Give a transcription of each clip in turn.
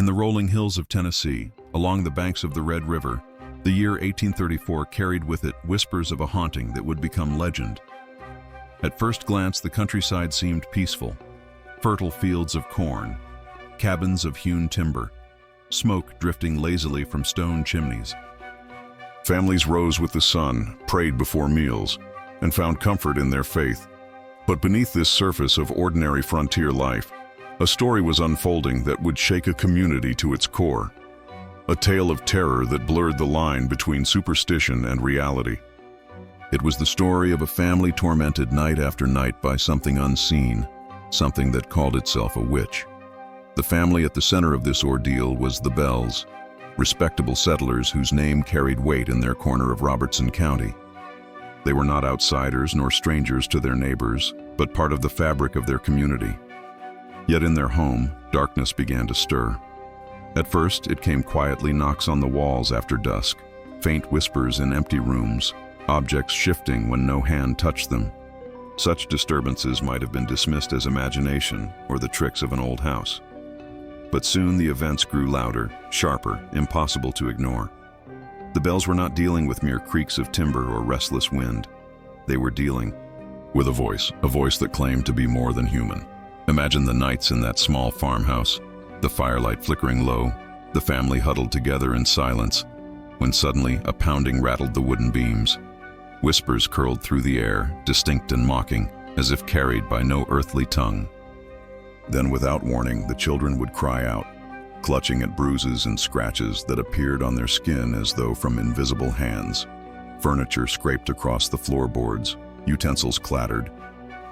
the rolling hills of Tennessee, along the banks of the Red River, the year 1834 carried with it whispers of a haunting that would become legend. At first glance, the countryside seemed peaceful. Fertile fields of corn, cabins of hewn timber, smoke drifting lazily from stone chimneys. Families rose with the sun, prayed before meals, and found comfort in their faith. But beneath this surface of ordinary frontier life, a story was unfolding that would shake a community to its core. A tale of terror that blurred the line between superstition and reality. It was the story of a family tormented night after night by something unseen, something that called itself a witch. The family at the center of this ordeal was the Bells, respectable settlers whose name carried weight in their corner of Robertson County. They were not outsiders nor strangers to their neighbors, but part of the fabric of their community. Yet in their home, darkness began to stir. At first, it came quietly, knocks on the walls after dusk, faint whispers in empty rooms, objects shifting when no hand touched them. Such disturbances might have been dismissed as imagination or the tricks of an old house. But soon the events grew louder, sharper, impossible to ignore. The Bells were not dealing with mere creaks of timber or restless wind. They were dealing with a voice that claimed to be more than human. Imagine the nights in that small farmhouse, the firelight flickering low, the family huddled together in silence, when suddenly a pounding rattled the wooden beams. Whispers curled through the air, distinct and mocking, as if carried by no earthly tongue. Then, without warning, the children would cry out, clutching at bruises and scratches that appeared on their skin as though from invisible hands. Furniture scraped across the floorboards, utensils clattered,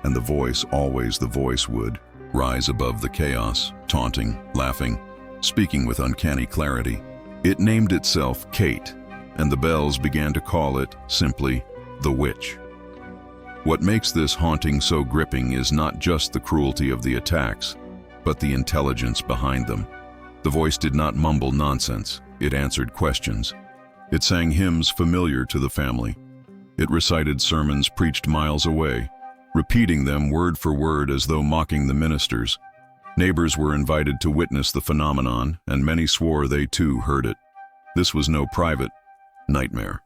and the voice, always the voice, would rise above the chaos, taunting, laughing, speaking with uncanny clarity. It named itself Kate, and the Bells began to call it, simply, the Witch. What makes this haunting so gripping is not just the cruelty of the attacks, but the intelligence behind them. The voice did not mumble nonsense. It answered questions. It sang hymns familiar to the family. It recited sermons preached miles away, repeating them word for word as though mocking the ministers. Neighbors were invited to witness the phenomenon, and many swore they too heard it. This was no private nightmare.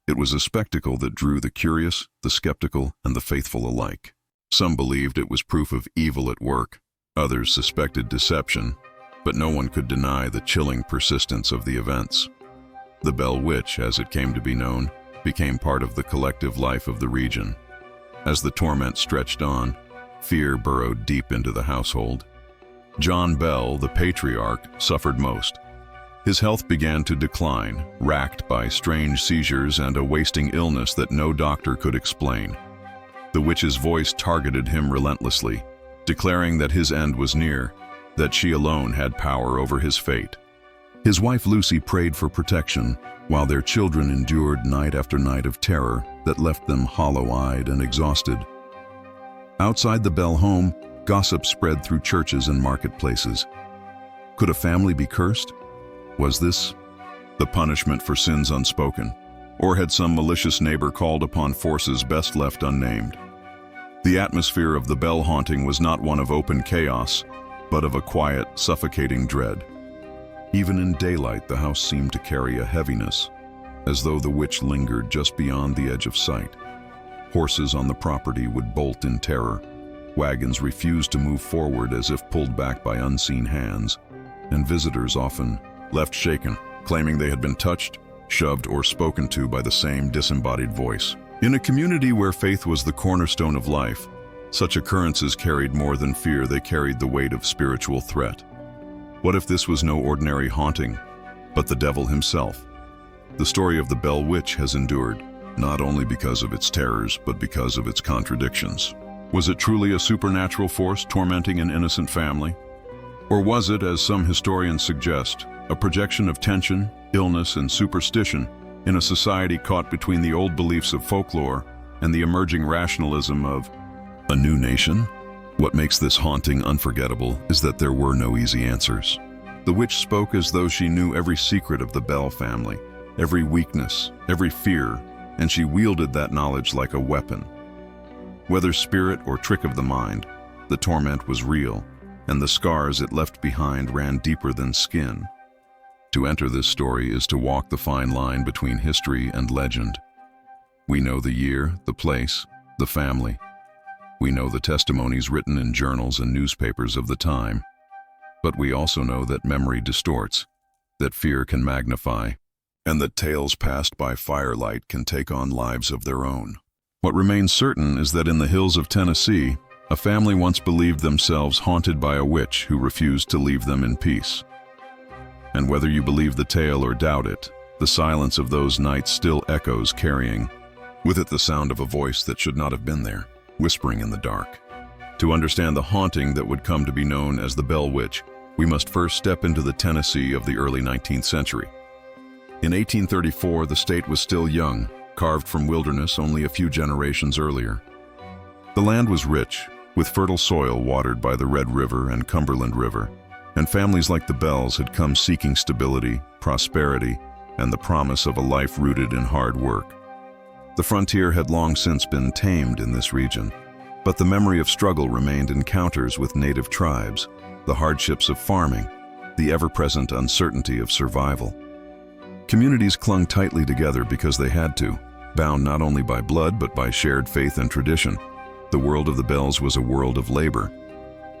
It was a spectacle that drew the curious, the skeptical, and the faithful alike. Some believed it was proof of evil at work. Others suspected deception, but no one could deny the chilling persistence of the events. The Bell Witch, as it came to be known, became part of the collective life of the region. As the torment stretched on, fear burrowed deep into the household. John Bell, the patriarch, suffered most. His health began to decline, racked by strange seizures and a wasting illness that no doctor could explain. The witch's voice targeted him relentlessly, declaring that his end was near, that she alone had power over his fate. His wife Lucy prayed for protection, while their children endured night after night of terror that left them hollow-eyed and exhausted. Outside the Bell home, gossip spread through churches and marketplaces. Could a family be cursed? Was this the punishment for sins unspoken? Or had some malicious neighbor called upon forces best left unnamed? The atmosphere of the Bell haunting was not one of open chaos, but of a quiet, suffocating dread. Even in daylight, the house seemed to carry a heaviness, as though the witch lingered just beyond the edge of sight. Horses on the property would bolt in terror. Wagons refused to move forward as if pulled back by unseen hands, and visitors often left shaken, claiming they had been touched, shoved, or spoken to by the same disembodied voice. In a community where faith was the cornerstone of life, such occurrences carried more than fear, they carried the weight of spiritual threat. What if this was no ordinary haunting, but the devil himself? The story of the Bell Witch has endured, not only because of its terrors, but because of its contradictions. Was it truly a supernatural force tormenting an innocent family? Or was it, as some historians suggest, a projection of tension, illness, and superstition in a society caught between the old beliefs of folklore and the emerging rationalism of a new nation? What makes this haunting unforgettable is that there were no easy answers. The witch spoke as though she knew every secret of the Bell family, every weakness, every fear, and she wielded that knowledge like a weapon. Whether spirit or trick of the mind, the torment was real, and the scars it left behind ran deeper than skin. To enter this story is to walk the fine line between history and legend. We know the year, the place, the family. We know the testimonies written in journals and newspapers of the time. But we also know that memory distorts, that fear can magnify, and that tales passed by firelight can take on lives of their own. What remains certain is that in the hills of Tennessee, a family once believed themselves haunted by a witch who refused to leave them in peace. And whether you believe the tale or doubt it, the silence of those nights still echoes, carrying with it the sound of a voice that should not have been there, whispering in the dark. To understand the haunting that would come to be known as the Bell Witch, we must first step into the Tennessee of the early 19th century. In 1834, the state was still young, carved from wilderness only a few generations earlier. The land was rich, with fertile soil watered by the Red River and Cumberland River, and families like the Bells had come seeking stability, prosperity, and the promise of a life rooted in hard work. The frontier had long since been tamed in this region, but the memory of struggle remained encounters with native tribes, the hardships of farming, the ever-present uncertainty of survival. Communities clung tightly together because they had to, bound not only by blood but by shared faith and tradition. The world of the Bells was a world of labor.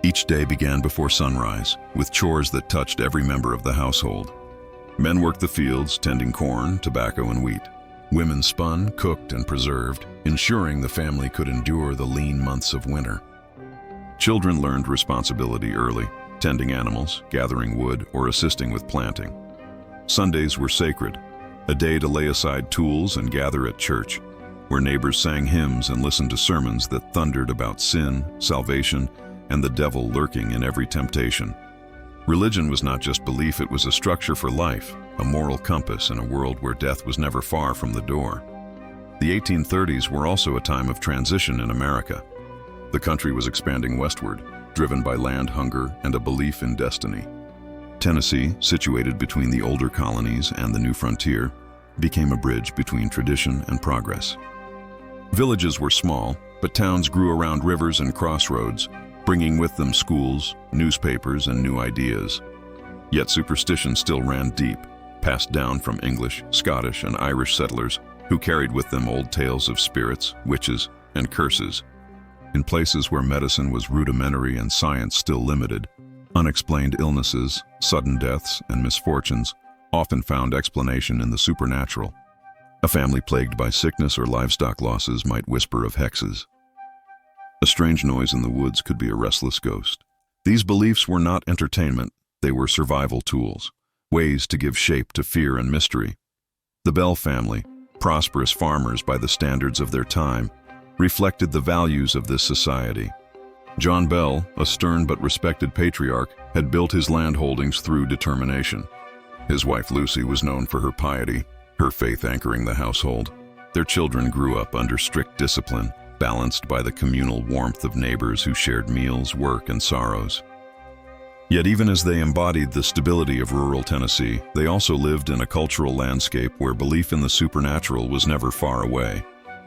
Each day began before sunrise, with chores that touched every member of the household. Men worked the fields, tending corn, tobacco, and wheat. Women spun, cooked, and preserved, ensuring the family could endure the lean months of winter. Children learned responsibility early, tending animals, gathering wood, or assisting with planting. Sundays were sacred, a day to lay aside tools and gather at church, where neighbors sang hymns and listened to sermons that thundered about sin, salvation, and the devil lurking in every temptation. Religion was not just belief, it was a structure for life, a moral compass in a world where death was never far from the door. The 1830s were also a time of transition in America. The country was expanding westward, driven by land hunger and a belief in destiny. Tennessee, situated between the older colonies and the new frontier, became a bridge between tradition and progress. Villages were small, but towns grew around rivers and crossroads, bringing with them schools, newspapers, and new ideas. Yet superstition still ran deep, passed down from English, Scottish, and Irish settlers who carried with them old tales of spirits, witches, and curses. In places where medicine was rudimentary and science still limited, unexplained illnesses, sudden deaths, and misfortunes often found explanation in the supernatural. A family plagued by sickness or livestock losses might whisper of hexes. A strange noise in the woods could be a restless ghost. These beliefs were not entertainment, they were survival tools, ways to give shape to fear and mystery. The Bell family, prosperous farmers by the standards of their time, reflected the values of this society. John Bell, a stern but respected patriarch, had built his land holdings through determination. His wife Lucy was known for her piety, her faith anchoring the household. Their children grew up under strict discipline, balanced by the communal warmth of neighbors who shared meals, work, and sorrows. Yet even as they embodied the stability of rural Tennessee, they also lived in a cultural landscape where belief in the supernatural was never far away.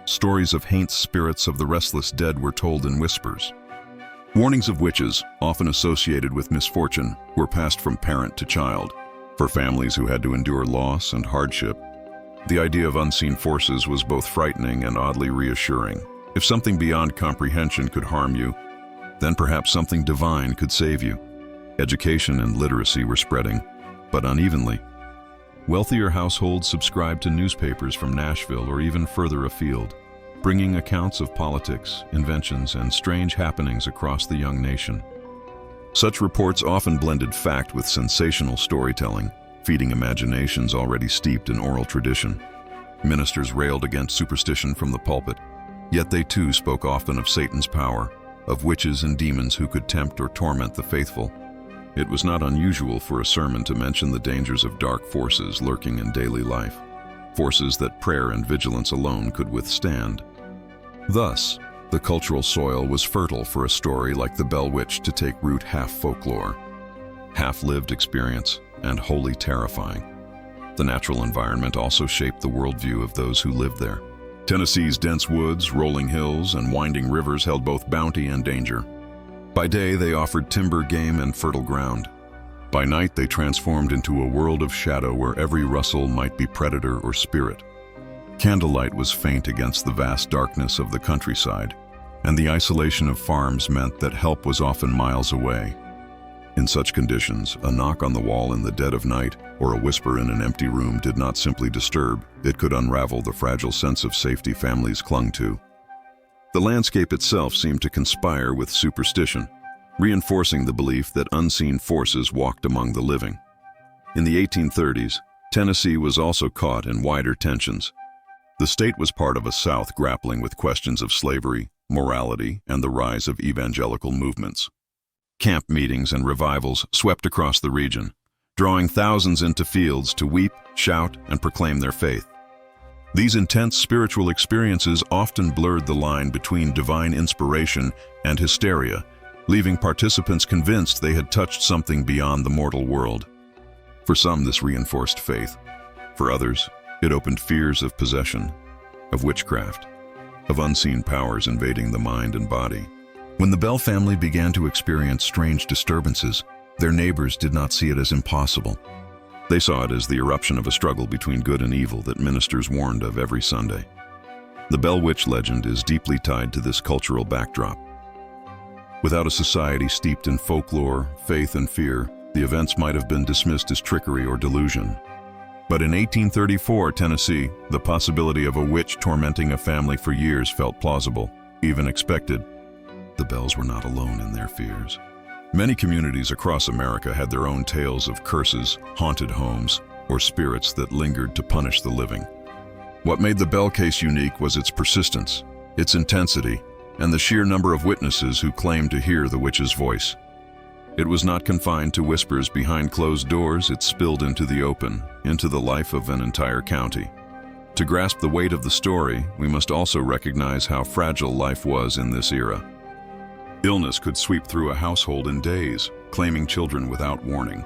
Stories of haunted spirits of the restless dead were told in whispers. Warnings of witches, often associated with misfortune, were passed from parent to child. For families who had to endure loss and hardship, the idea of unseen forces was both frightening and oddly reassuring. If something beyond comprehension could harm you, then perhaps something divine could save you. Education and literacy were spreading, but unevenly. Wealthier households subscribed to newspapers from Nashville or even further afield, bringing accounts of politics, inventions, and strange happenings across the young nation. Such reports often blended fact with sensational storytelling, feeding imaginations already steeped in oral tradition. Ministers railed against superstition from the pulpit, yet they too spoke often of Satan's power, of witches and demons who could tempt or torment the faithful. It was not unusual for a sermon to mention the dangers of dark forces lurking in daily life, forces that prayer and vigilance alone could withstand. Thus, the cultural soil was fertile for a story like the Bell Witch to take root, half folklore, half lived experience, and wholly terrifying. The natural environment also shaped the worldview of those who lived there. Tennessee's dense woods, rolling hills, and winding rivers held both bounty and danger. By day, they offered timber, game, and fertile ground. By night, they transformed into a world of shadow where every rustle might be predator or spirit. Candlelight was faint against the vast darkness of the countryside, and the isolation of farms meant that help was often miles away. In such conditions, a knock on the wall in the dead of night or a whisper in an empty room did not simply disturb, it could unravel the fragile sense of safety families clung to. The landscape itself seemed to conspire with superstition, reinforcing the belief that unseen forces walked among the living. In the 1830s, Tennessee was also caught in wider tensions. The state was part of a South grappling with questions of slavery, morality, and the rise of evangelical movements. Camp meetings and revivals swept across the region, drawing thousands into fields to weep, shout, and proclaim their faith. These intense spiritual experiences often blurred the line between divine inspiration and hysteria, leaving participants convinced they had touched something beyond the mortal world. For some, this reinforced faith. For others, it opened fears of possession, of witchcraft, of unseen powers invading the mind and body. When the Bell family began to experience strange disturbances, their neighbors did not see it as impossible. They saw it as the eruption of a struggle between good and evil that ministers warned of every Sunday. The Bell Witch legend is deeply tied to this cultural backdrop. Without a society steeped in folklore, faith, and fear, the events might have been dismissed as trickery or delusion. But in 1834, Tennessee, the possibility of a witch tormenting a family for years felt plausible, even expected. The Bells were not alone in their fears. Many communities across America had their own tales of curses, haunted homes, or spirits that lingered to punish the living. What made the Bell case unique was its persistence, its intensity, and the sheer number of witnesses who claimed to hear the witch's voice. It was not confined to whispers behind closed doors, it spilled into the open, into the life of an entire county. To grasp the weight of the story, we must also recognize how fragile life was in this era. Illness could sweep through a household in days, claiming children without warning.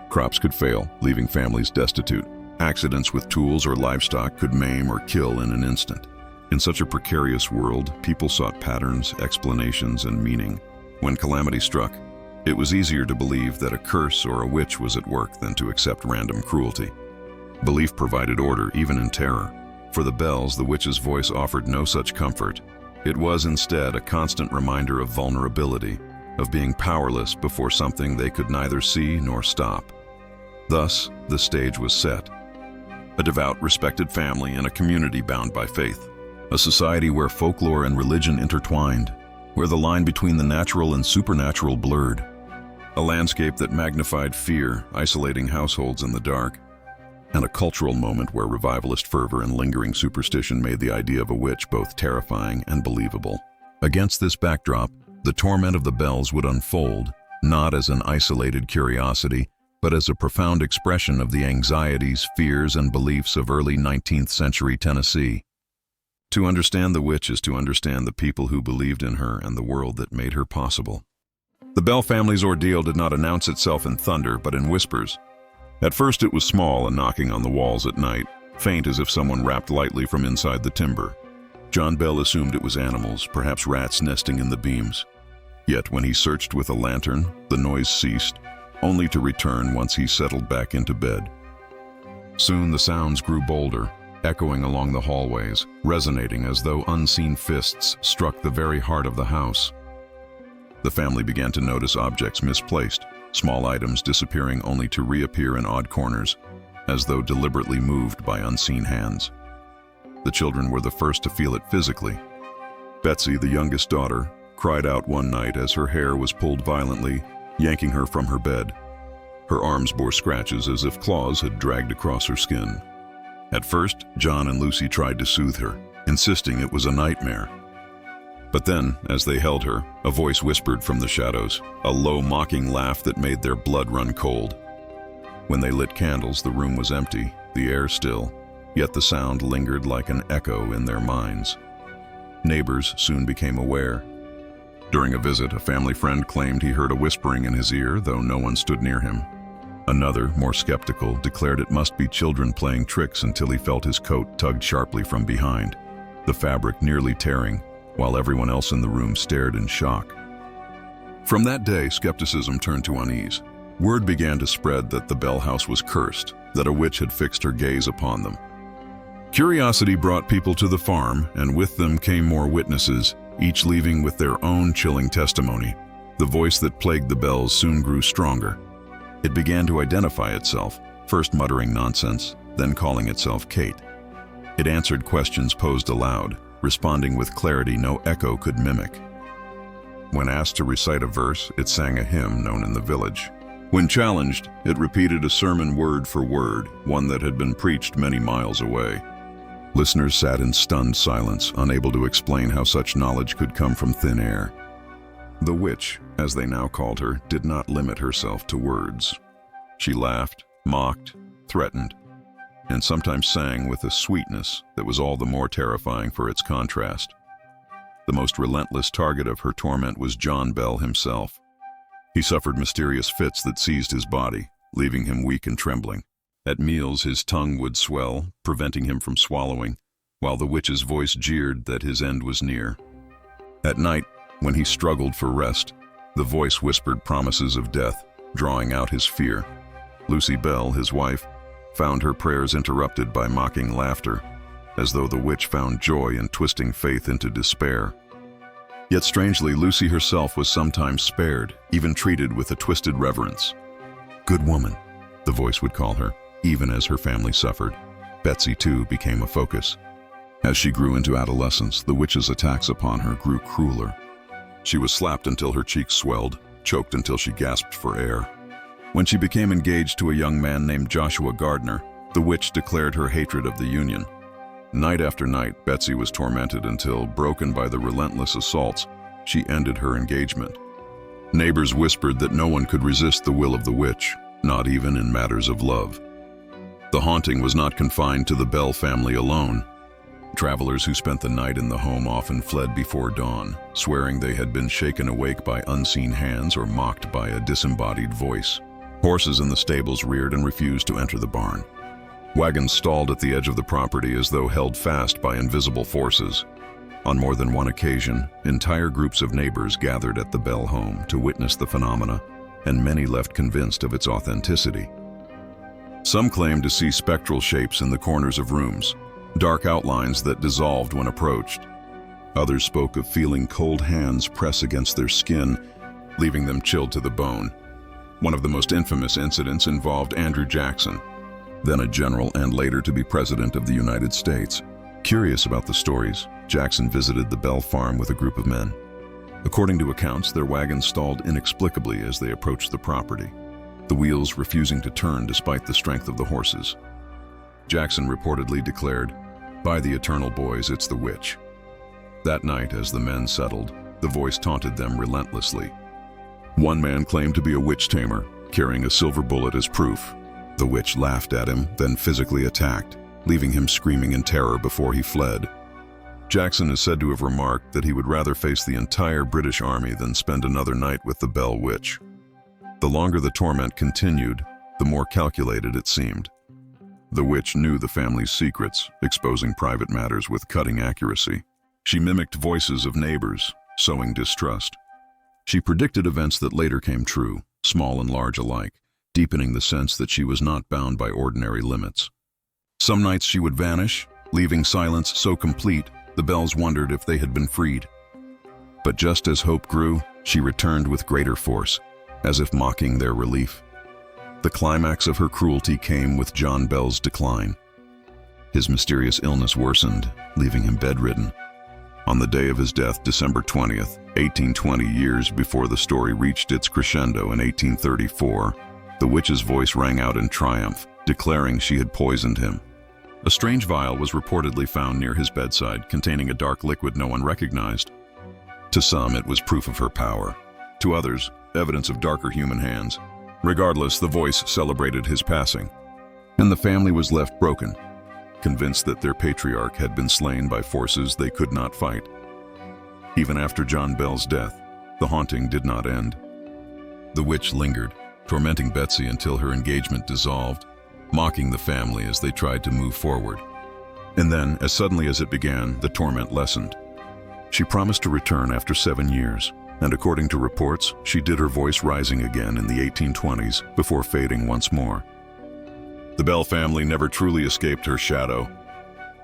Crops could fail, leaving families destitute. Accidents with tools or livestock could maim or kill in an instant. In such a precarious world, people sought patterns, explanations, and meaning. When calamity struck, it was easier to believe that a curse or a witch was at work than to accept random cruelty. Belief provided order even in terror. For the Bells, the witch's voice offered no such comfort. It was instead a constant reminder of vulnerability, of being powerless before something they could neither see nor stop. Thus, the stage was set. A devout, respected family in a community bound by faith. A society where folklore and religion intertwined, where the line between the natural and supernatural blurred. A landscape that magnified fear, isolating households in the dark. And a cultural moment where revivalist fervor and lingering superstition made the idea of a witch both terrifying and believable. Against this backdrop, the torment of the Bells would unfold, not as an isolated curiosity, but as a profound expression of the anxieties, fears, and beliefs of early 19th century Tennessee. To understand the witch is to understand the people who believed in her and the world that made her possible. The Bell family's ordeal did not announce itself in thunder, but in whispers. At first it was small and knocking on the walls at night, faint as if someone rapped lightly from inside the timber. John Bell assumed it was animals, perhaps rats nesting in the beams. Yet when he searched with a lantern, the noise ceased, only to return once he settled back into bed. Soon the sounds grew bolder, echoing along the hallways, resonating as though unseen fists struck the very heart of the house. The family began to notice objects misplaced, small items disappearing only to reappear in odd corners, as though deliberately moved by unseen hands. The children were the first to feel it physically. Betsy, the youngest daughter, cried out one night as her hair was pulled violently, yanking her from her bed. Her arms bore scratches as if claws had dragged across her skin. At first, John and Lucy tried to soothe her, insisting it was a nightmare. But then, as they held her, a voice whispered from the shadows, a low, mocking laugh that made their blood run cold. When they lit candles, the room was empty, the air still, yet the sound lingered like an echo in their minds. Neighbors soon became aware. During a visit, a family friend claimed he heard a whispering in his ear, though no one stood near him. Another, more skeptical, declared it must be children playing tricks until he felt his coat tugged sharply from behind, the fabric nearly tearing, while everyone else in the room stared in shock. From that day, skepticism turned to unease. Word began to spread that the Bell house was cursed, that a witch had fixed her gaze upon them. Curiosity brought people to the farm, and with them came more witnesses, each leaving with their own chilling testimony. The voice that plagued the Bells soon grew stronger. It began to identify itself, first muttering nonsense, then calling itself Kate. It answered questions posed aloud, responding with clarity no echo could mimic. When asked to recite a verse, it sang a hymn known in the village. When challenged, it repeated a sermon word for word, one that had been preached many miles away. Listeners sat in stunned silence, unable to explain how such knowledge could come from thin air. The witch, as they now called her, did not limit herself to words. She laughed, mocked, threatened, and sometimes sang with a sweetness that was all the more terrifying for its contrast. The most relentless target of her torment was John Bell himself. He suffered mysterious fits that seized his body, leaving him weak and trembling. At meals, his tongue would swell, preventing him from swallowing, while the witch's voice jeered that his end was near. At night, when he struggled for rest, the voice whispered promises of death, drawing out his fear. Lucy Bell, his wife, found her prayers interrupted by mocking laughter, as though the witch found joy in twisting faith into despair. Yet strangely, Lucy herself was sometimes spared, even treated with a twisted reverence. "Good woman," the voice would call her, even as her family suffered. Betsy, too, became a focus. As she grew into adolescence, the witch's attacks upon her grew crueler. She was slapped until her cheeks swelled, choked until she gasped for air. When she became engaged to a young man named Joshua Gardner, the witch declared her hatred of the union. Night after night, Betsy was tormented until, broken by the relentless assaults, she ended her engagement. Neighbors whispered that no one could resist the will of the witch, not even in matters of love. The haunting was not confined to the Bell family alone. Travelers who spent the night in the home often fled before dawn, swearing they had been shaken awake by unseen hands or mocked by a disembodied voice. Horses in the stables reared and refused to enter the barn. Wagons stalled at the edge of the property as though held fast by invisible forces. On more than one occasion, entire groups of neighbors gathered at the Bell home to witness the phenomena, and many left convinced of its authenticity. Some claimed to see spectral shapes in the corners of rooms, dark outlines that dissolved when approached. Others spoke of feeling cold hands press against their skin, leaving them chilled to the bone. One of the most infamous incidents involved Andrew Jackson, then a general and later to be president of the United States. Curious about the stories, Jackson visited the Bell farm with a group of men. According to accounts, their wagons stalled inexplicably as they approached the property, the wheels refusing to turn despite the strength of the horses. Jackson reportedly declared, "By the eternal boys, it's the witch." That night, as the men settled, the voice taunted them relentlessly. One man claimed to be a witch tamer, carrying a silver bullet as proof. The witch laughed at him, then physically attacked, leaving him screaming in terror before he fled. Jackson is said to have remarked that he would rather face the entire British Army than spend another night with the Bell Witch. The longer the torment continued, the more calculated it seemed. The witch knew the family's secrets, exposing private matters with cutting accuracy. She mimicked voices of neighbors, sowing distrust. She predicted events that later came true, small and large alike, deepening the sense that she was not bound by ordinary limits. Some nights she would vanish, leaving silence so complete the Bells wondered if they had been freed. But just as hope grew, she returned with greater force, as if mocking their relief. The climax of her cruelty came with John Bell's decline. His mysterious illness worsened, leaving him bedridden. On the day of his death, December 20th, 1820, years before the story reached its crescendo in 1834, the witch's voice rang out in triumph, declaring she had poisoned him. A strange vial was reportedly found near his bedside, containing a dark liquid no one recognized. To some, it was proof of her power. To others, evidence of darker human hands. Regardless, the voice celebrated his passing, and the family was left broken, convinced that their patriarch had been slain by forces they could not fight. Even after John Bell's death, the haunting did not end. The witch lingered, tormenting Betsy until her engagement dissolved, mocking the family as they tried to move forward. And then, as suddenly as it began, the torment lessened. She promised to return after 7 years, and according to reports, she did her voice rising again in the 1820s before fading once more. The Bell family never truly escaped her shadow.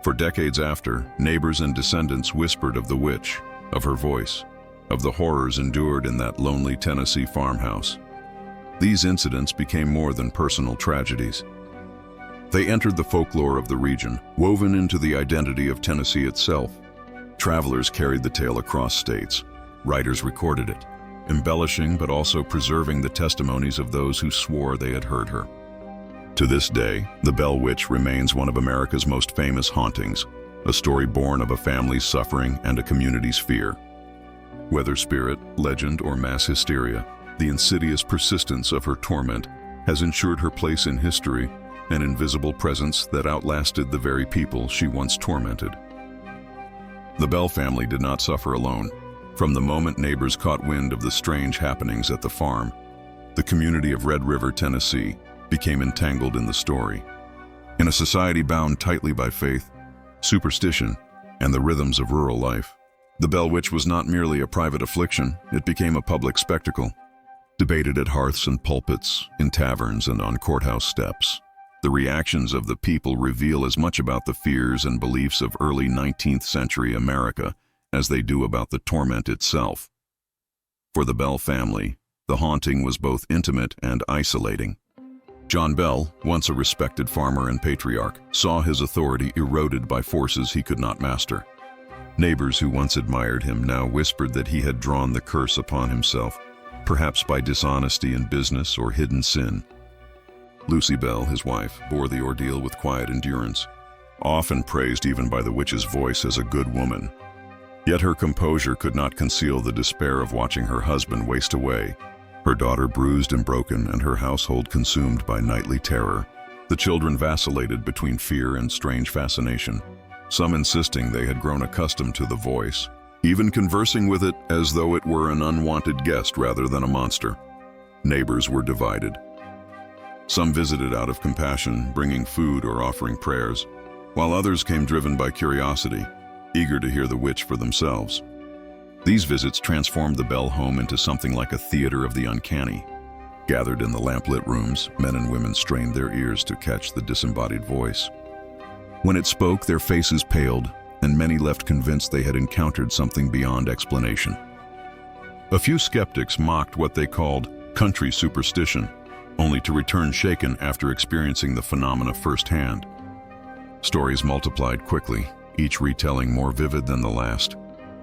For decades after, neighbors and descendants whispered of the witch, of her voice, of the horrors endured in that lonely Tennessee farmhouse. These incidents became more than personal tragedies. They entered the folklore of the region, woven into the identity of Tennessee itself. Travelers carried the tale across states. Writers recorded it, embellishing but also preserving the testimonies of those who swore they had heard her. To this day, the Bell Witch remains one of America's most famous hauntings, a story born of a family's suffering and a community's fear. Whether spirit, legend, or mass hysteria, the insidious persistence of her torment has ensured her place in history, an invisible presence that outlasted the very people she once tormented. The Bell family did not suffer alone. From the moment neighbors caught wind of the strange happenings at the farm, the community of Red River, Tennessee, became entangled in the story. In a society bound tightly by faith, superstition, and the rhythms of rural life, the Bell Witch was not merely a private affliction, it became a public spectacle. Debated at hearths and pulpits, in taverns and on courthouse steps, the reactions of the people reveal as much about the fears and beliefs of early 19th century America as they do about the torment itself. For the Bell family, the haunting was both intimate and isolating. John Bell, once a respected farmer and patriarch, saw his authority eroded by forces he could not master. Neighbors who once admired him now whispered that he had drawn the curse upon himself, perhaps by dishonesty in business or hidden sin. Lucy Bell, his wife, bore the ordeal with quiet endurance, often praised even by the witch's voice as a good woman. Yet her composure could not conceal the despair of watching her husband waste away, her daughter bruised and broken and her household consumed by nightly terror. The children vacillated between fear and strange fascination, some insisting they had grown accustomed to the voice, even conversing with it as though it were an unwanted guest rather than a monster. Neighbors were divided. Some visited out of compassion, bringing food or offering prayers, while others came driven by curiosity, eager to hear the witch for themselves. These visits transformed the Bell home into something like a theater of the uncanny. Gathered in the lamplit rooms, men and women strained their ears to catch the disembodied voice. When it spoke, their faces paled, and many left convinced they had encountered something beyond explanation. A few skeptics mocked what they called country superstition, only to return shaken after experiencing the phenomena firsthand. Stories multiplied quickly, each retelling more vivid than the last,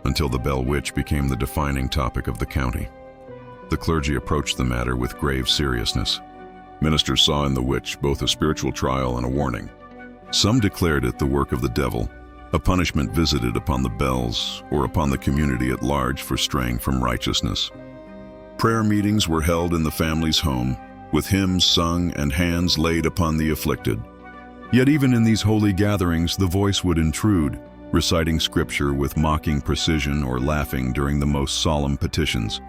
until the Bell Witch became the defining topic of the county. The clergy approached the matter with grave seriousness. Ministers saw in the witch both a spiritual trial and a warning. Some declared it the work of the devil, a punishment visited upon the Bells or upon the community at large for straying from righteousness. Prayer meetings were held in the family's home, with hymns sung and hands laid upon the afflicted. Yet even in these holy gatherings, the voice would intrude, reciting scripture with mocking precision or laughing during the most solemn petitions.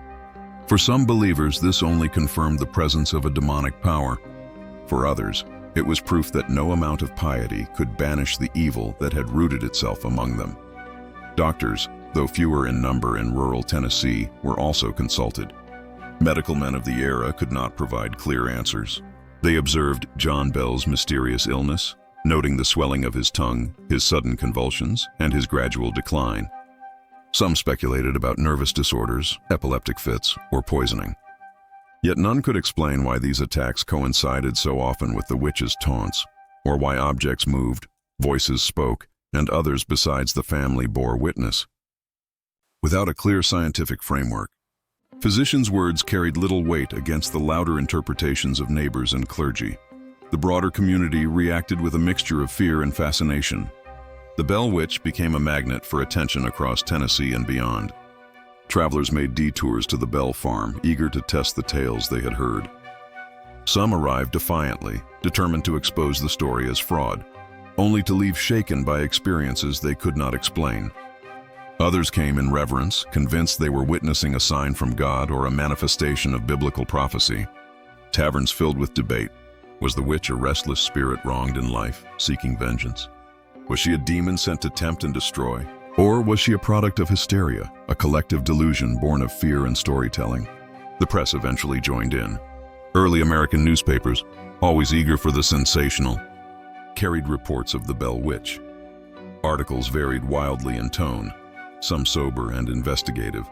For some believers, this only confirmed the presence of a demonic power. For others, it was proof that no amount of piety could banish the evil that had rooted itself among them. Doctors, though fewer in number in rural Tennessee, were also consulted. Medical men of the era could not provide clear answers. They observed John Bell's mysterious illness, noting the swelling of his tongue, his sudden convulsions, and his gradual decline. Some speculated about nervous disorders, epileptic fits, or poisoning. Yet none could explain why these attacks coincided so often with the witch's taunts, or why objects moved, voices spoke, and others besides the family bore witness. Without a clear scientific framework, physicians' words carried little weight against the louder interpretations of neighbors and clergy. The broader community reacted with a mixture of fear and fascination. The Bell Witch became a magnet for attention across Tennessee and beyond. Travelers made detours to the Bell farm, eager to test the tales they had heard. Some arrived defiantly, determined to expose the story as fraud, only to leave shaken by experiences they could not explain. Others came in reverence, convinced they were witnessing a sign from God or a manifestation of biblical prophecy. Taverns filled with debate. Was the witch a restless spirit wronged in life, seeking vengeance? Was she a demon sent to tempt and destroy? Or was she a product of hysteria, a collective delusion born of fear and storytelling? The press eventually joined in. Early American newspapers, always eager for the sensational, carried reports of the Bell Witch. Articles varied wildly in tone, some sober and investigative,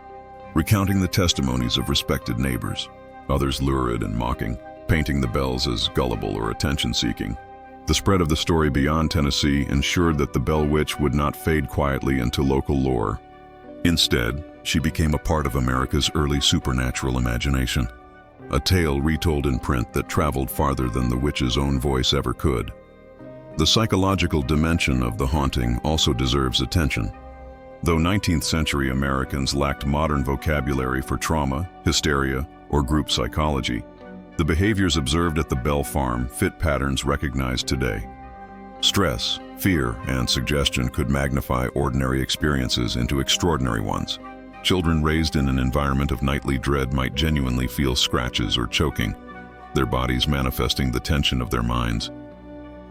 recounting the testimonies of respected neighbors, others lurid and mocking, painting the Bells as gullible or attention-seeking. The spread of the story beyond Tennessee ensured that the Bell Witch would not fade quietly into local lore. Instead, she became a part of America's early supernatural imagination, a tale retold in print that traveled farther than the witch's own voice ever could. The psychological dimension of the haunting also deserves attention. Though 19th century Americans lacked modern vocabulary for trauma, hysteria, or group psychology, the behaviors observed at the Bell farm fit patterns recognized today. Stress, fear, and suggestion could magnify ordinary experiences into extraordinary ones. Children raised in an environment of nightly dread might genuinely feel scratches or choking, their bodies manifesting the tension of their minds.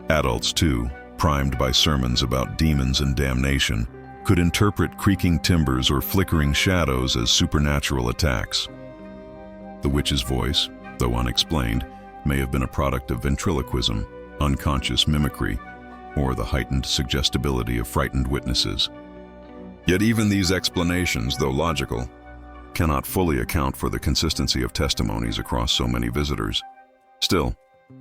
Adults, too, primed by sermons about demons and damnation, could interpret creaking timbers or flickering shadows as supernatural attacks. The witch's voice, though unexplained, may have been a product of ventriloquism, unconscious mimicry, or the heightened suggestibility of frightened witnesses. Yet even these explanations, though logical, cannot fully account for the consistency of testimonies across so many visitors. Still,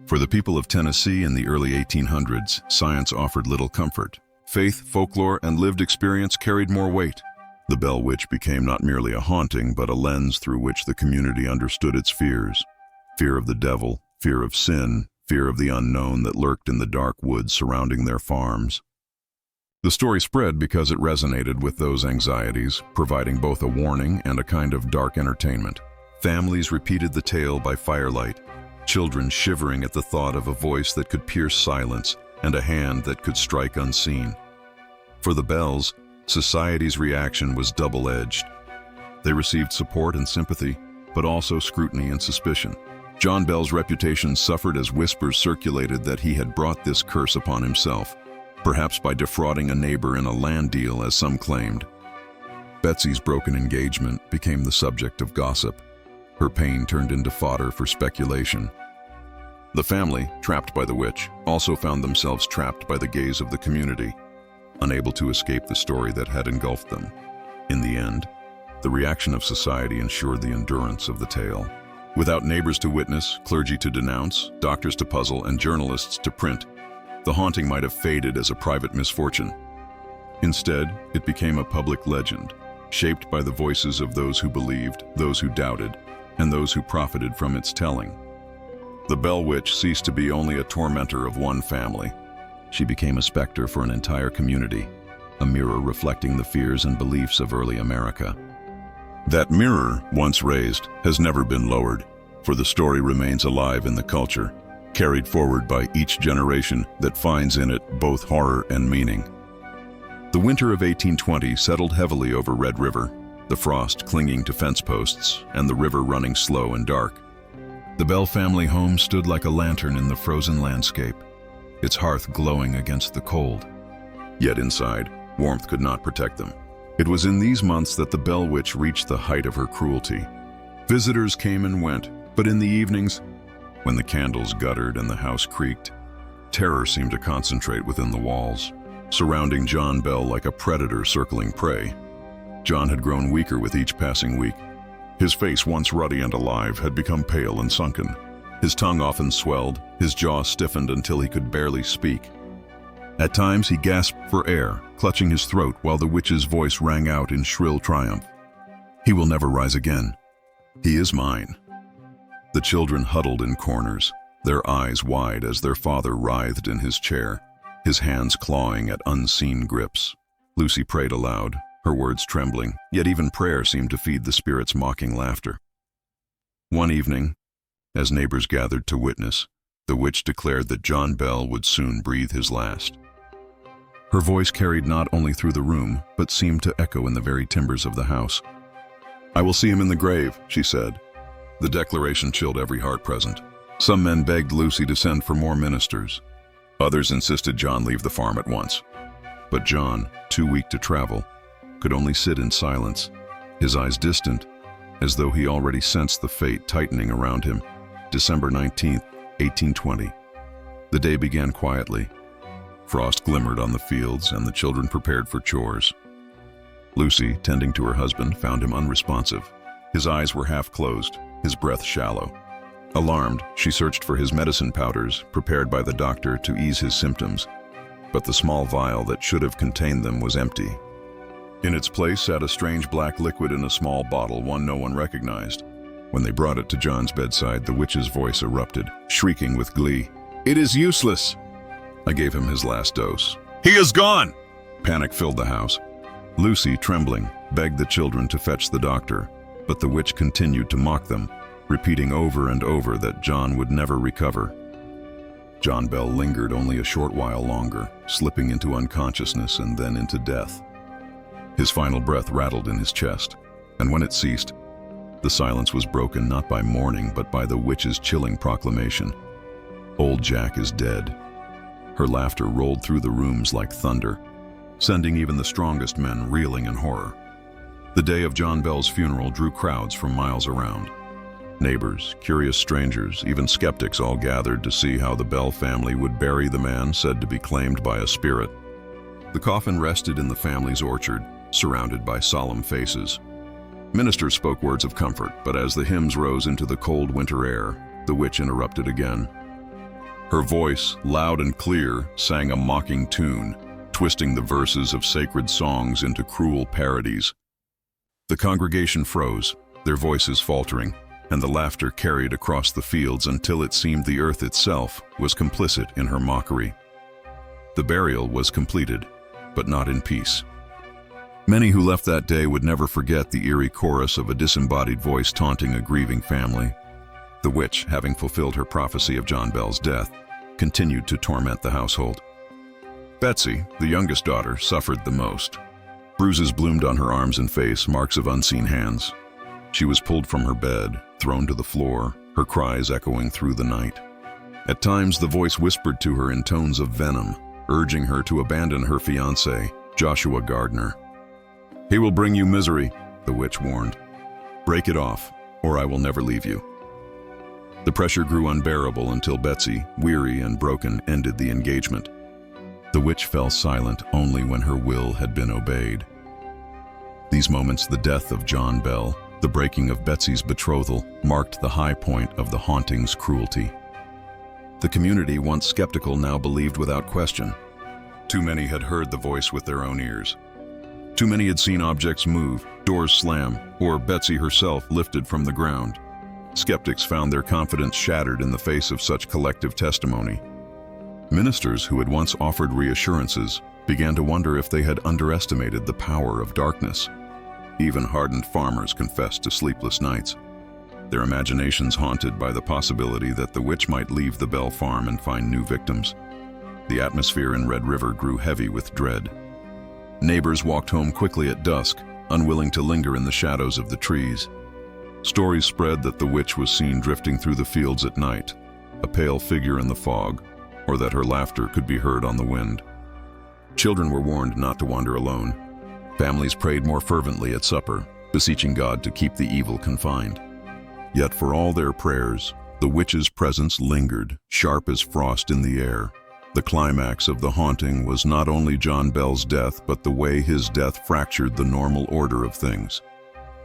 for the people of Tennessee in the early 1800s, science offered little comfort. Faith, folklore, and lived experience carried more weight. The Bell Witch became not merely a haunting, but a lens through which the community understood its fears. Fear of the devil, fear of sin, fear of the unknown that lurked in the dark woods surrounding their farms. The story spread because it resonated with those anxieties, providing both a warning and a kind of dark entertainment. Families repeated the tale by firelight, children shivering at the thought of a voice that could pierce silence and a hand that could strike unseen. For the Bells, society's reaction was double-edged. They received support and sympathy, but also scrutiny and suspicion. John Bell's reputation suffered as whispers circulated that he had brought this curse upon himself, perhaps by defrauding a neighbor in a land deal, as some claimed. Betsy's broken engagement became the subject of gossip. Her pain turned into fodder for speculation. The family, trapped by the witch, also found themselves trapped by the gaze of the community, unable to escape the story that had engulfed them. In the end, the reaction of society ensured the endurance of the tale. Without neighbors to witness, clergy to denounce, doctors to puzzle, and journalists to print, the haunting might have faded as a private misfortune. Instead, it became a public legend, shaped by the voices of those who believed, those who doubted, and those who profited from its telling. The Bell Witch ceased to be only a tormentor of one family. She became a specter for an entire community, a mirror reflecting the fears and beliefs of early America. That mirror, once raised, has never been lowered, for the story remains alive in the culture, carried forward by each generation that finds in it both horror and meaning. The winter of 1820 settled heavily over Red River, the frost clinging to fence posts and the river running slow and dark. The Bell family home stood like a lantern in the frozen landscape, its hearth glowing against the cold. Yet inside, warmth could not protect them. It was in these months that the Bell Witch reached the height of her cruelty. Visitors came and went, but in the evenings, when the candles guttered and the house creaked, terror seemed to concentrate within the walls, surrounding John Bell like a predator circling prey. John had grown weaker with each passing week. His face, once ruddy and alive, had become pale and sunken. His tongue often swelled, his jaw stiffened until he could barely speak. At times he gasped for air, clutching his throat while the witch's voice rang out in shrill triumph. "He will never rise again. He is mine." The children huddled in corners, their eyes wide as their father writhed in his chair, his hands clawing at unseen grips. Lucy prayed aloud, her words trembling, yet even prayer seemed to feed the spirit's mocking laughter. One evening, as neighbors gathered to witness, the witch declared that John Bell would soon breathe his last. Her voice carried not only through the room, but seemed to echo in the very timbers of the house. "I will see him in the grave," she said. The declaration chilled every heart present. Some men begged Lucy to send for more ministers. Others insisted John leave the farm at once. But John, too weak to travel, could only sit in silence, his eyes distant, as though he already sensed the fate tightening around him. December 19th, 1820. The day began quietly. Frost glimmered on the fields, and the children prepared for chores. Lucy, tending to her husband, found him unresponsive. His eyes were half closed, his breath shallow. Alarmed, she searched for his medicine powders, prepared by the doctor to ease his symptoms, but the small vial that should have contained them was empty. In its place sat a strange black liquid in a small bottle, one no one recognized. When they brought it to John's bedside, the witch's voice erupted, shrieking with glee. "It is useless!" I gave him his last dose. "He is gone!" Panic filled the house. Lucy, trembling, begged the children to fetch the doctor, but the witch continued to mock them, repeating over and over that John would never recover. John Bell lingered only a short while longer, slipping into unconsciousness and then into death. His final breath rattled in his chest, and when it ceased, the silence was broken not by mourning but by the witch's chilling proclamation. "Old Jack is dead." Her laughter rolled through the rooms like thunder, sending even the strongest men reeling in horror. The day of John Bell's funeral drew crowds from miles around. Neighbors, curious strangers, even skeptics all gathered to see how the Bell family would bury the man said to be claimed by a spirit. The coffin rested in the family's orchard, surrounded by solemn faces. Ministers spoke words of comfort, but as the hymns rose into the cold winter air, the witch interrupted again. Her voice, loud and clear, sang a mocking tune, twisting the verses of sacred songs into cruel parodies. The congregation froze, their voices faltering, and the laughter carried across the fields until it seemed the earth itself was complicit in her mockery. The burial was completed, but not in peace. Many who left that day would never forget the eerie chorus of a disembodied voice taunting a grieving family. The witch, having fulfilled her prophecy of John Bell's death, continued to torment the household. Betsy, the youngest daughter, suffered the most. Bruises bloomed on her arms and face, marks of unseen hands. She was pulled from her bed, thrown to the floor, her cries echoing through the night. At times, the voice whispered to her in tones of venom, urging her to abandon her fiancé, Joshua Gardner. "He will bring you misery," the witch warned. "Break it off, or I will never leave you." The pressure grew unbearable until Betsy, weary and broken, ended the engagement. The witch fell silent only when her will had been obeyed. These moments, the death of John Bell, the breaking of Betsy's betrothal, marked the high point of the haunting's cruelty. The community, once skeptical, now believed without question. Too many had heard the voice with their own ears. Too many had seen objects move, doors slam, or Betsy herself lifted from the ground. Skeptics found their confidence shattered in the face of such collective testimony. Ministers who had once offered reassurances began to wonder if they had underestimated the power of darkness. Even hardened farmers confessed to sleepless nights, their imaginations haunted by the possibility that the witch might leave the Bell farm and find new victims. The atmosphere in Red River grew heavy with dread. Neighbors walked home quickly at dusk, unwilling to linger in the shadows of the trees. Stories spread that the witch was seen drifting through the fields at night, a pale figure in the fog, or that her laughter could be heard on the wind. Children were warned not to wander alone. Families prayed more fervently at supper, beseeching God to keep the evil confined. Yet for all their prayers, the witch's presence lingered, sharp as frost in the air. The climax of the haunting was not only John Bell's death, but the way his death fractured the normal order of things.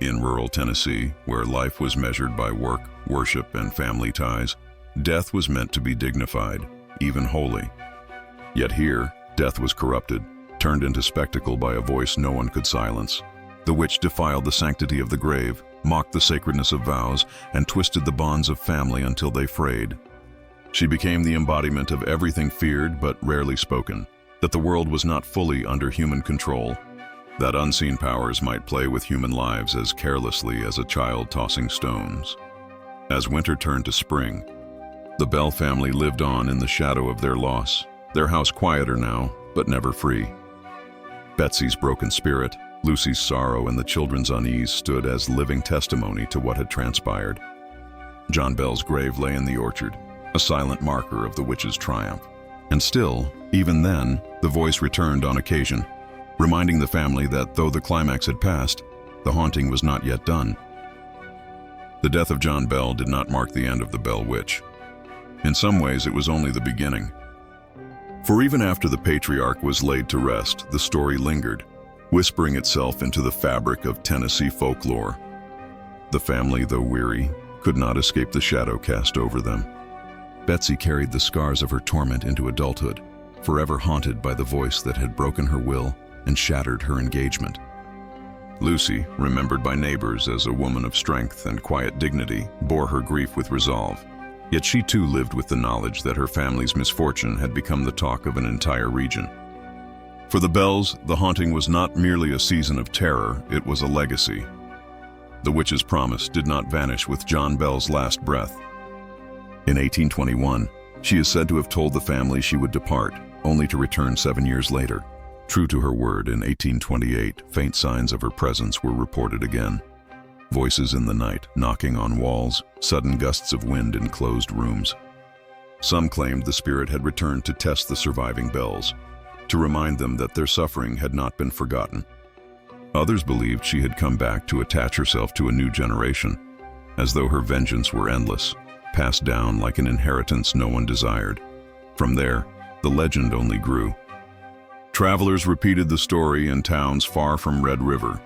In rural Tennessee, where life was measured by work, worship, and family ties, death was meant to be dignified, even holy. Yet here, death was corrupted, turned into spectacle by a voice no one could silence. The witch defiled the sanctity of the grave, mocked the sacredness of vows, and twisted the bonds of family until they frayed. She became the embodiment of everything feared but rarely spoken, that the world was not fully under human control, that unseen powers might play with human lives as carelessly as a child tossing stones. As winter turned to spring, the Bell family lived on in the shadow of their loss, their house quieter now, but never free. Betsy's broken spirit, Lucy's sorrow, and the children's unease stood as living testimony to what had transpired. John Bell's grave lay in the orchard, a silent marker of the witch's triumph. And still, even then, the voice returned on occasion. reminding the family that though the climax had passed, the haunting was not yet done. The death of John Bell did not mark the end of the Bell Witch. In some ways, it was only the beginning. For even after the patriarch was laid to rest, the story lingered, whispering itself into the fabric of Tennessee folklore. The family, though weary, could not escape the shadow cast over them. Betsy carried the scars of her torment into adulthood, forever haunted by the voice that had broken her will and shattered her engagement. Lucy, remembered by neighbors as a woman of strength and quiet dignity, bore her grief with resolve. Yet she too lived with the knowledge that her family's misfortune had become the talk of an entire region. For the Bells, the haunting was not merely a season of terror, it was a legacy. The witch's promise did not vanish with John Bell's last breath. In 1821, she is said to have told the family she would depart, only to return 7 years later. True to her word, in 1828, faint signs of her presence were reported again. Voices in the night, knocking on walls, sudden gusts of wind in closed rooms. Some claimed the spirit had returned to test the surviving Bells, to remind them that their suffering had not been forgotten. Others believed she had come back to attach herself to a new generation, as though her vengeance were endless, passed down like an inheritance no one desired. From there, the legend only grew. Travelers repeated the story in towns far from Red River.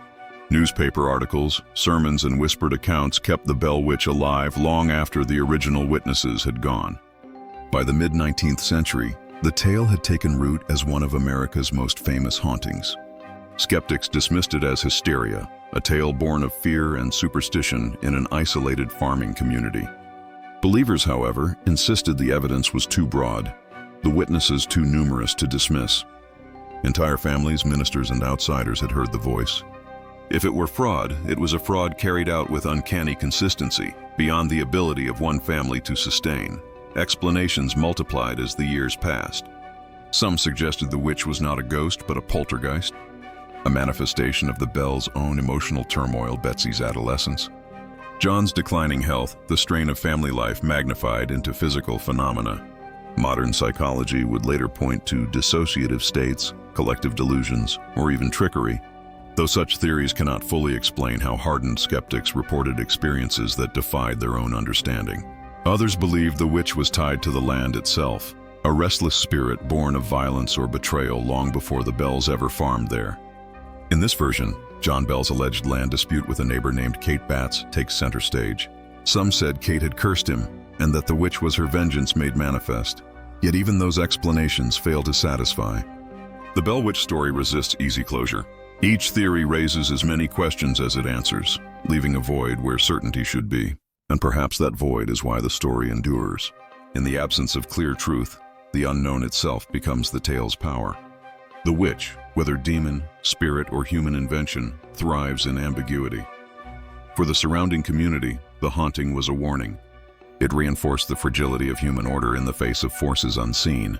Newspaper articles, sermons, and whispered accounts kept the Bell Witch alive long after the original witnesses had gone. By the mid-19th century, the tale had taken root as one of America's most famous hauntings. Skeptics dismissed it as hysteria, a tale born of fear and superstition in an isolated farming community. Believers, however, insisted the evidence was too broad, the witnesses too numerous to dismiss. Entire families, ministers, and outsiders had heard the voice. If it were fraud, it was a fraud carried out with uncanny consistency, beyond the ability of one family to sustain. Explanations multiplied as the years passed. Some suggested the witch was not a ghost, but a poltergeist, a manifestation of the Bells' own emotional turmoil, Betsy's adolescence. John's declining health, the strain of family life magnified into physical phenomena. Modern psychology would later point to dissociative states, collective delusions, or even trickery, though such theories cannot fully explain how hardened skeptics reported experiences that defied their own understanding. Others believed the witch was tied to the land itself, a restless spirit born of violence or betrayal long before the Bells ever farmed there. In this version, John Bell's alleged land dispute with a neighbor named Kate Batts takes center stage. Some said Kate had cursed him, and that the witch was her vengeance made manifest. Yet even those explanations fail to satisfy. The Bell Witch story resists easy closure. Each theory raises as many questions as it answers, leaving a void where certainty should be. And perhaps that void is why the story endures. In the absence of clear truth, the unknown itself becomes the tale's power. The witch, whether demon, spirit, or human invention, thrives in ambiguity. For the surrounding community, the haunting was a warning. It reinforced the fragility of human order in the face of forces unseen.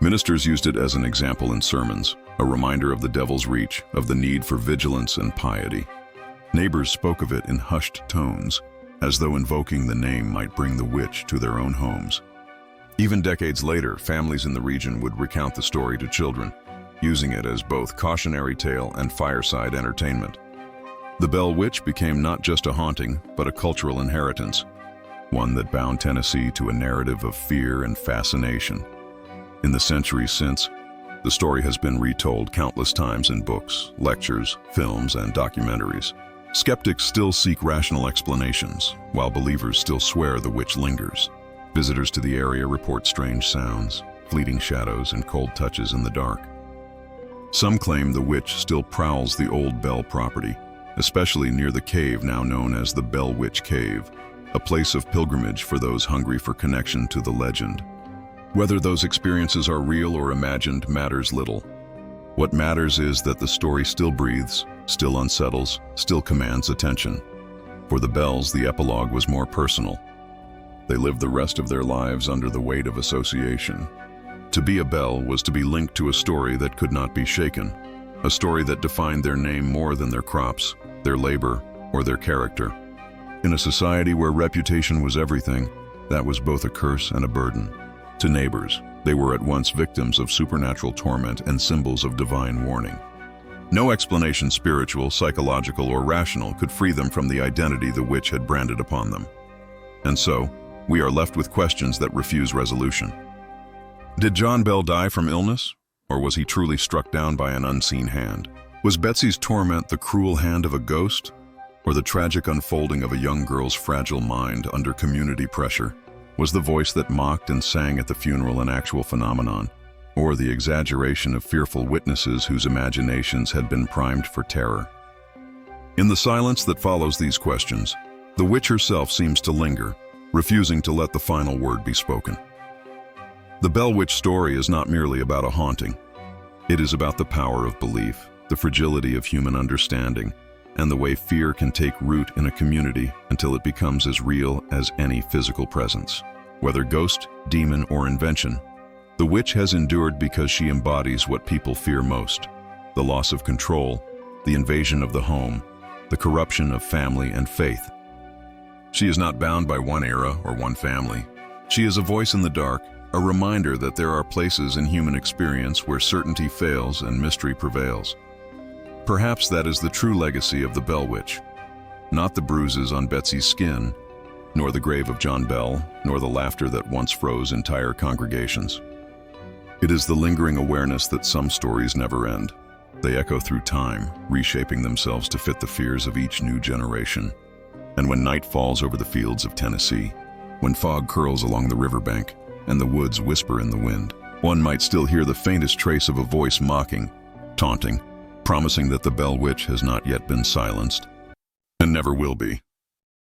Ministers used it as an example in sermons, a reminder of the devil's reach, of the need for vigilance and piety. Neighbors spoke of it in hushed tones, as though invoking the name might bring the witch to their own homes. Even decades later, families in the region would recount the story to children, using it as both cautionary tale and fireside entertainment. The Bell Witch became not just a haunting, but a cultural inheritance, one that bound Tennessee to a narrative of fear and fascination. In the centuries since, the story has been retold countless times in books, lectures, films, and documentaries. Skeptics still seek rational explanations, while believers still swear the witch lingers. Visitors to the area report strange sounds, fleeting shadows, and cold touches in the dark. Some claim the witch still prowls the old Bell property, especially near the cave now known as the Bell Witch Cave, a place of pilgrimage for those hungry for connection to the legend. Whether those experiences are real or imagined matters little. What matters is that the story still breathes, still unsettles, still commands attention. For the Bells, the epilogue was more personal. They lived the rest of their lives under the weight of association. To be a Bell was to be linked to a story that could not be shaken, a story that defined their name more than their crops, their labor, or their character. In a society where reputation was everything, that was both a curse and a burden. To neighbors, they were at once victims of supernatural torment and symbols of divine warning. No explanation, spiritual, psychological, or rational, could free them from the identity the witch had branded upon them. And so, we are left with questions that refuse resolution. Did John Bell die from illness, or was he truly struck down by an unseen hand? Was Betsy's torment the cruel hand of a ghost, or the tragic unfolding of a young girl's fragile mind under community pressure? Was the voice that mocked and sang at the funeral an actual phenomenon, or the exaggeration of fearful witnesses whose imaginations had been primed for terror? In the silence that follows these questions, the witch herself seems to linger, refusing to let the final word be spoken. The Bell Witch story is not merely about a haunting. It is about the power of belief, the fragility of human understanding, and the way fear can take root in a community until it becomes as real as any physical presence. Whether ghost, demon, or invention, the witch has endured because she embodies what people fear most: the loss of control, the invasion of the home, the corruption of family and faith. She is not bound by one era or one family. She is a voice in the dark, a reminder that there are places in human experience where certainty fails and mystery prevails. Perhaps that is the true legacy of the Bell Witch. Not the bruises on Betsy's skin, nor the grave of John Bell, nor the laughter that once froze entire congregations. It is the lingering awareness that some stories never end. They echo through time, reshaping themselves to fit the fears of each new generation. And when night falls over the fields of Tennessee, when fog curls along the riverbank, and the woods whisper in the wind, one might still hear the faintest trace of a voice mocking, taunting, promising that the Bell Witch has not yet been silenced, and never will be.